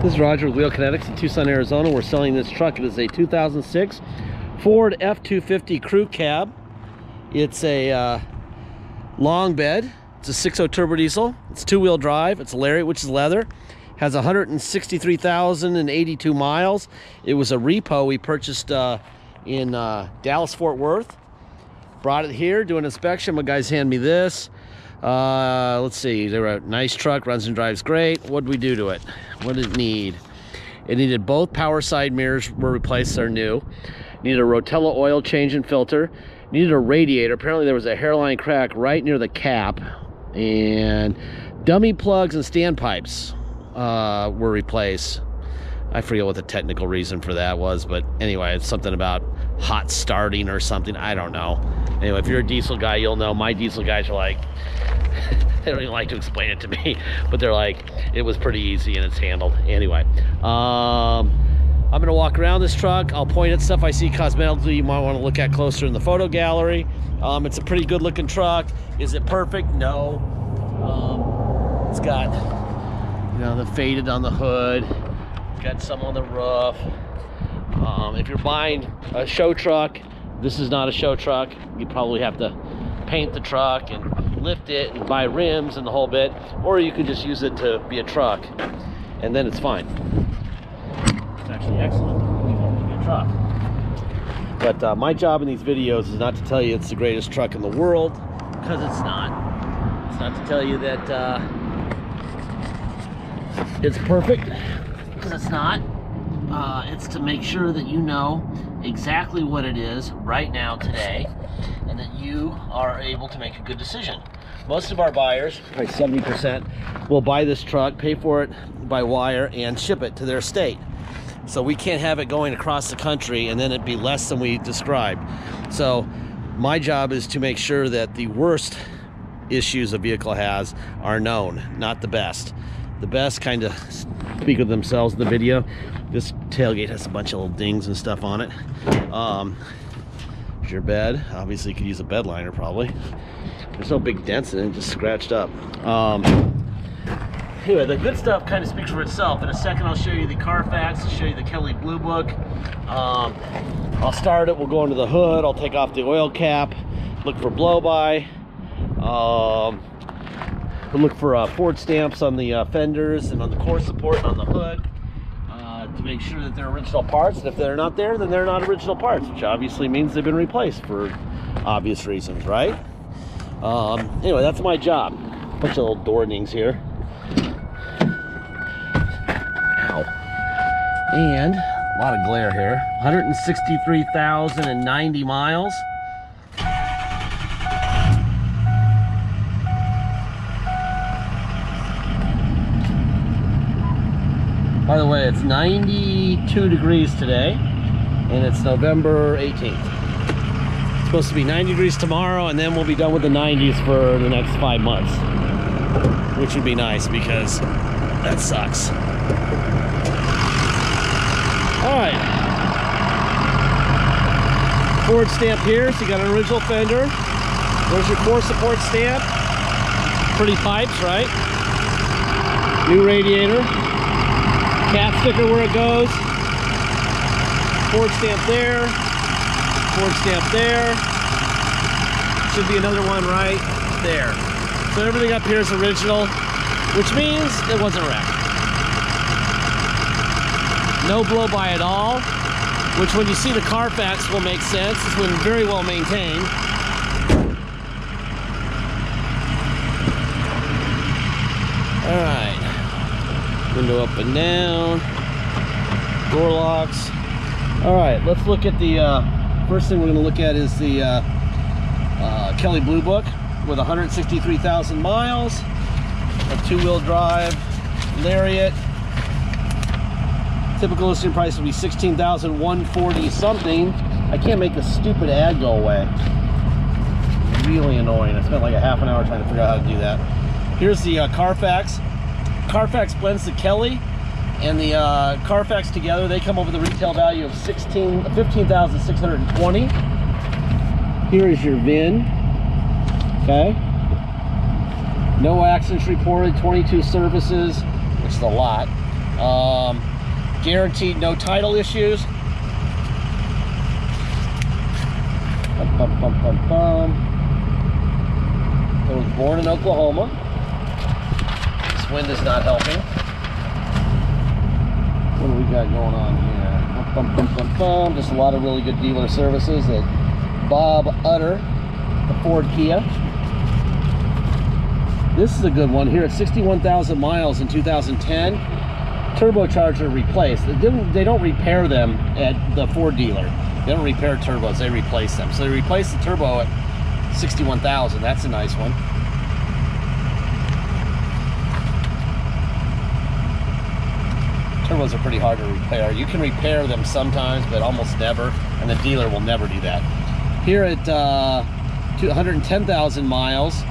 This is Roger with Wheel Kinetics in Tucson, Arizona. We're selling this truck. It is a 2006 Ford F250 crew cab. It's a long bed. It's a 6.0 turbo diesel. It's two-wheel drive. It's a Lariat, which is leather. Has 163,082 miles. It was a repo we purchased in Dallas, Fort Worth. Brought it here, do an inspection. My guys hand me this. Let's see, they were a nice truck, runs and drives great. What did we do to it? What did it need? It needed both power side mirrors were replaced, they're new. Needed a Rotella oil change and filter. Needed a radiator. Apparently there was a hairline crack right near the cap. And dummy plugs and standpipes were replaced. I forget what the technical reason for that was, but anyway, it's something about hot starting or something. I don't know. Anyway, if you're a diesel guy, you'll know. My diesel guys are like, they don't even like to explain it to me, but they're like, it was pretty easy and it's handled. Anyway, I'm gonna walk around this truck. I'll point at stuff I see cosmetically you might want to look at closer in the photo gallery. It's a pretty good looking truck. Is it perfect? No. It's got, you know, the faded on the hood. Got some on the roof. If you're buying a show truck, this is not a show truck. You probably have to paint the truck and lift it and buy rims and the whole bit, or you could just use it to be a truck and then it's fine. It's actually excellent to be a truck. But my job in these videos is not to tell you it's the greatest truck in the world, because it's not. It's not to tell you that it's perfect, because it's not. It's to make sure that you know exactly what it is right now today, and that you are able to make a good decision. Most of our buyers, probably 70%, will buy this truck, pay for it by wire, and ship it to their state. So we can't have it going across the country and then it'd be less than we described. So my job is to make sure that the worst issues a vehicle has are known, not the best. The best kind of speak of themselves in the video. This tailgate has a bunch of little dings and stuff on it. Here's your bed. Obviously you could use a bed liner probably. There's no big dents in it, just scratched up. Anyway, the good stuff kind of speaks for itself. In a second I'll show you the Carfax, I'll show you the Kelly Blue Book. I'll start it, we'll go into the hood, I'll take off the oil cap, look for blow-by. We'll look for Ford stamps on the fenders and on the core support and on the hood to make sure that they're original parts. And if they're not there, then they're not original parts, which obviously means they've been replaced for obvious reasons, right? Anyway, that's my job. Bunch of little door dings here. Ow. And a lot of glare here. 163,090 miles. By the way, it's 92 degrees today, and it's November 18th. It's supposed to be 90 degrees tomorrow, and then we'll be done with the 90s for the next 5 months, which would be nice because that sucks. All right. Ford stamp here, so you got an original fender. There's your core support stamp. Pretty pipes, right? New radiator. Cat sticker where it goes. Ford stamp there. Ford stamp there. Should be another one right there. So everything up here is original, which means it wasn't wrecked. No blow-by at all, which when you see the Carfax will make sense. It's been very well maintained. All right. Window up and down, door locks. All right, let's look at the first thing we're going to look at is the Kelly Blue Book with 163,000 miles, a two-wheel drive Lariat. Typical listing price will be $16,140 something. I can't make this stupid ad go away. It's really annoying. I spent like a half an hour trying to figure out how to do that. Here's the Carfax. Carfax blends the Kelly and the Carfax together. They come up with a retail value of $15,620. Here is your VIN. Okay. No accidents reported, 22 services, which is a lot. Guaranteed no title issues. It was born in Oklahoma. This wind is not helping. What do we got going on here? Just a lot of really good dealer services at Bob Utter, the Ford Kia. This is a good one here at 61,000 miles in 2010. Turbocharger replaced. They don't repair them at the Ford dealer. They don't repair turbos, they replace them. So they replaced the turbo at 61,000. That's a nice one. Turbos are pretty hard to repair. You can repair them sometimes, but almost never, and the dealer will never do that. Here at 110,000 miles,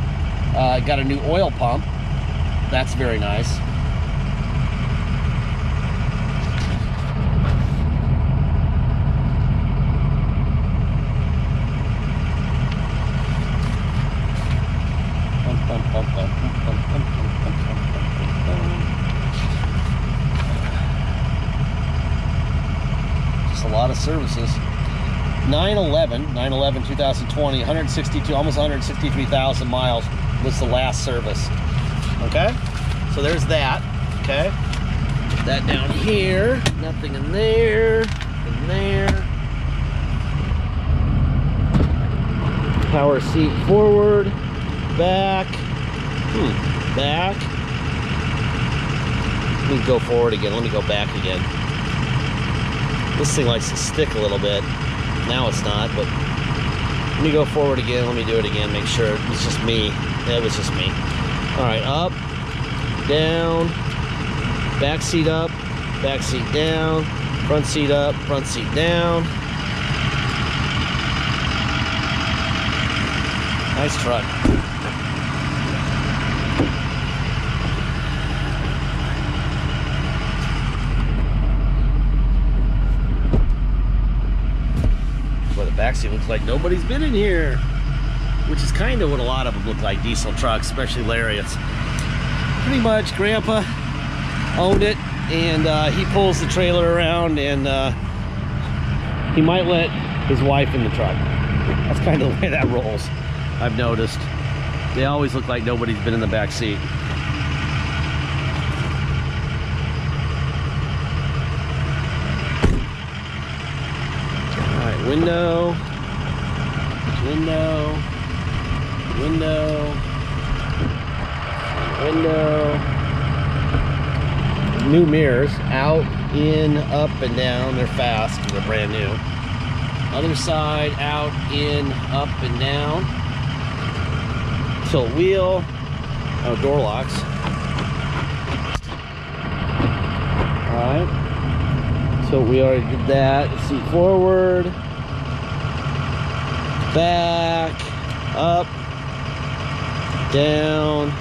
got a new oil pump. That's very nice. Just a lot of services. 911 2020, 162, almost 163,000 miles was the last service. Okay, so there's that. Okay, put that down here. Nothing in there. In there. Power seat forward, back, back. Let me go forward again. Let me go back again. This thing likes to stick a little bit. Now it's not, but let me go forward again. Let me do it again. Make sure it's just me. Yeah, it was just me. All right, up, down, back seat up, back seat down, front seat up, front seat down. Nice truck. Well, the backseat looks like nobody's been in here, which is kind of what a lot of them look like, diesel trucks, especially Lariats. Pretty much, Grandpa owned it, and he pulls the trailer around, and he might let his wife in the truck. That's kind of the way that rolls. I've noticed. They always look like nobody's been in the back seat. All right, window, window, window, window. New mirrors, out, in, up, and down. They're fast because they're brand new. Other side, out, in, up, and down. Tilt wheel. Oh, door locks. Alright. So we already did that. Seat forward. Back. Up. Down.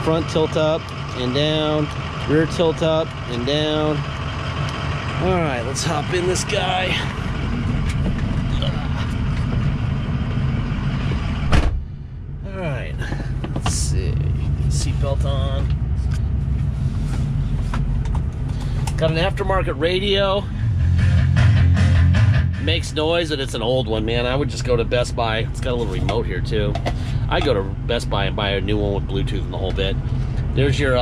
Front tilt up and down. Rear tilt up and down. Alright, let's hop in this guy. Alright, let's see. Seatbelt on. Got an aftermarket radio. Makes noise, and it's an old one, man. I would just go to Best Buy. It's got a little remote here too. I go to Best Buy and buy a new one with Bluetooth and the whole bit. There's your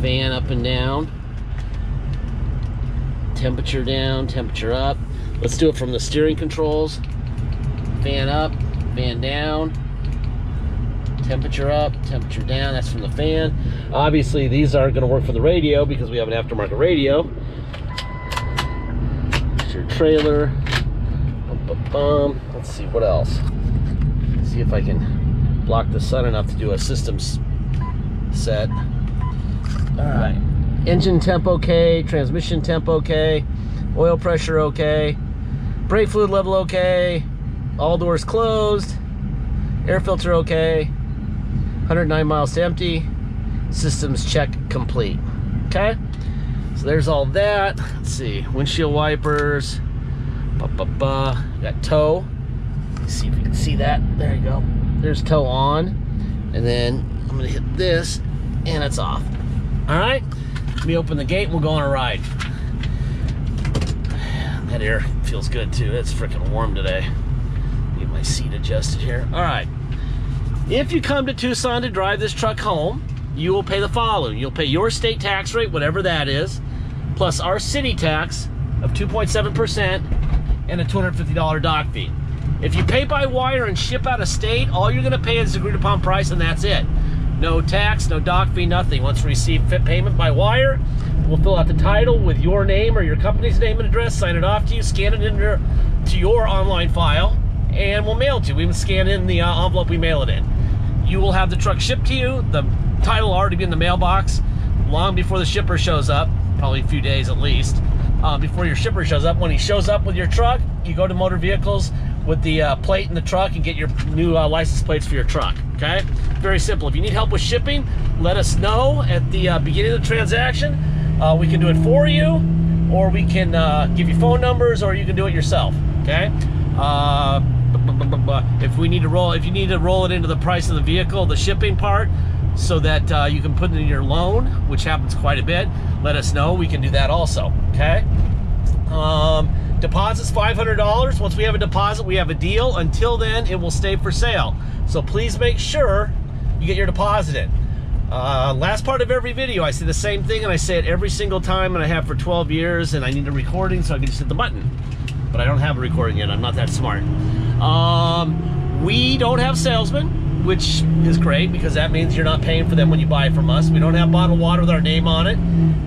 fan up and down. Temperature down, temperature up. Let's do it from the steering controls. Fan up, fan down. Temperature up, temperature down. That's from the fan. Obviously, these aren't going to work for the radio because we have an aftermarket radio. There's your trailer. Let's see what else. Let's see if I can block the sun enough to do a systems set. All right. Engine temp okay, transmission temp okay, oil pressure okay, brake fluid level okay, all doors closed, air filter okay, 109 miles to empty, systems check complete. Okay, so there's all that. Let's see, windshield wipers, got tow. Let's see if you can see that. There you go. There's tow on, and then I'm gonna hit this, and it's off. All right, let me open the gate and we'll go on a ride. That air feels good too. It's freaking warm today. Get my seat adjusted here. All right. If you come to Tucson to drive this truck home, you will pay the following. You'll pay your state tax rate, whatever that is, plus our city tax of 2.7% and a $250 dock fee. If you pay by wire and ship out of state, all you're gonna pay is the agreed upon price and that's it. No tax, no dock fee, nothing. Once we receive fit payment by wire, we'll fill out the title with your name or your company's name and address, sign it off to you, scan it into your online file, and we'll mail it to you. We can scan in the envelope we mail it in. You will have the truck shipped to you. The title will already be in the mailbox long before the shipper shows up, probably a few days at least, before your shipper shows up. When he shows up with your truck, you go to Motor Vehicles with the plate in the truck and get your new license plates for your truck, okay? Very simple. If you need help with shipping, let us know at the beginning of the transaction. We can do it for you, or we can give you phone numbers, or you can do it yourself, okay? If you need to roll it into the price of the vehicle, the shipping part, so that you can put it in your loan, which happens quite a bit, let us know. We can do that also, okay? Deposit's $500. Once we have a deposit, we have a deal. Until then, it will stay for sale. So please make sure you get your deposit in. Last part of every video, I say the same thing, and I say it every single time, and I have for 12 years, and I need a recording, so I can just hit the button. But I don't have a recording yet. I'm not that smart. We don't have salesmen, which is great because that means you're not paying for them when you buy from us. We don't have bottled water with our name on it.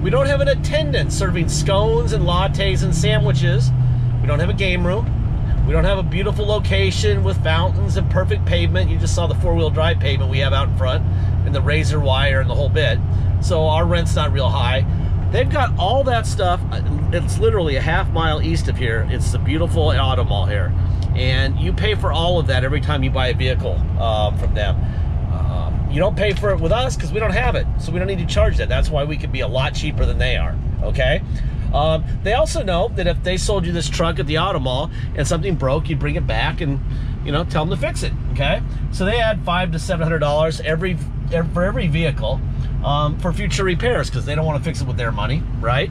We don't have an attendant serving scones and lattes and sandwiches. We don't have a game room. We don't have a beautiful location with fountains and perfect pavement. You just saw the four-wheel drive pavement we have out in front and the razor wire and the whole bit. So our rent's not real high. They've got all that stuff. It's literally a half-mile east of here. It's the beautiful auto mall here. And you pay for all of that every time you buy a vehicle from them. You don't pay for it with us because we don't have it. So we don't need to charge that. That's why we could be a lot cheaper than they are, okay? They also know that if they sold you this truck at the auto mall and something broke, you bring it back and, you know, tell them to fix it, okay? So they add $500 to $700 for every vehicle for future repairs because they don't want to fix it with their money, right?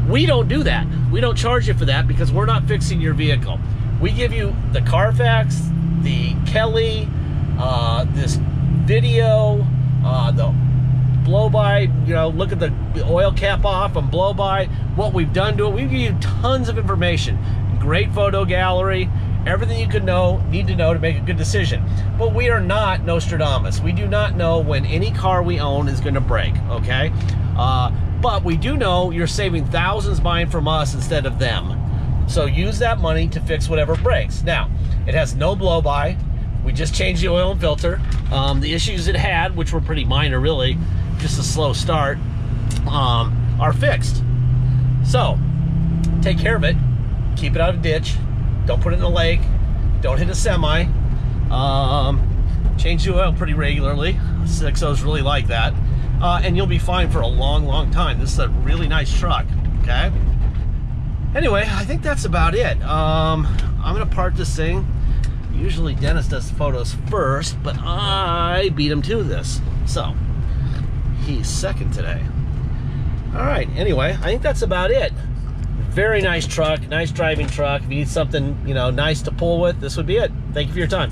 We don't do that. We don't charge you for that because we're not fixing your vehicle. We give you the Carfax, the Kelly, this video, the blow-by, you know, look at the oil cap off and blow-by, what we've done to it. We give you tons of information. Great photo gallery, everything you could need to know to make a good decision. But we are not Nostradamus. We do not know when any car we own is going to break, okay? But we do know you're saving thousands buying from us instead of them. So use that money to fix whatever breaks. Now, it has no blow-by. We just changed the oil and filter. The issues it had, which were pretty minor really, just a slow start, are fixed. So, take care of it. Keep it out of a ditch. Don't put it in a lake. Don't hit a semi. Change the oil pretty regularly. 6.0s really like that. And you'll be fine for a long, long time. This is a really nice truck, okay? Anyway, I think that's about it. I'm gonna park this thing. Usually Dennis does the photos first, but I beat him to this. So, he's second today. All right, anyway, I think that's about it. Very nice truck, nice driving truck. If you need something, you know, nice to pull with, this would be it. Thank you for your time.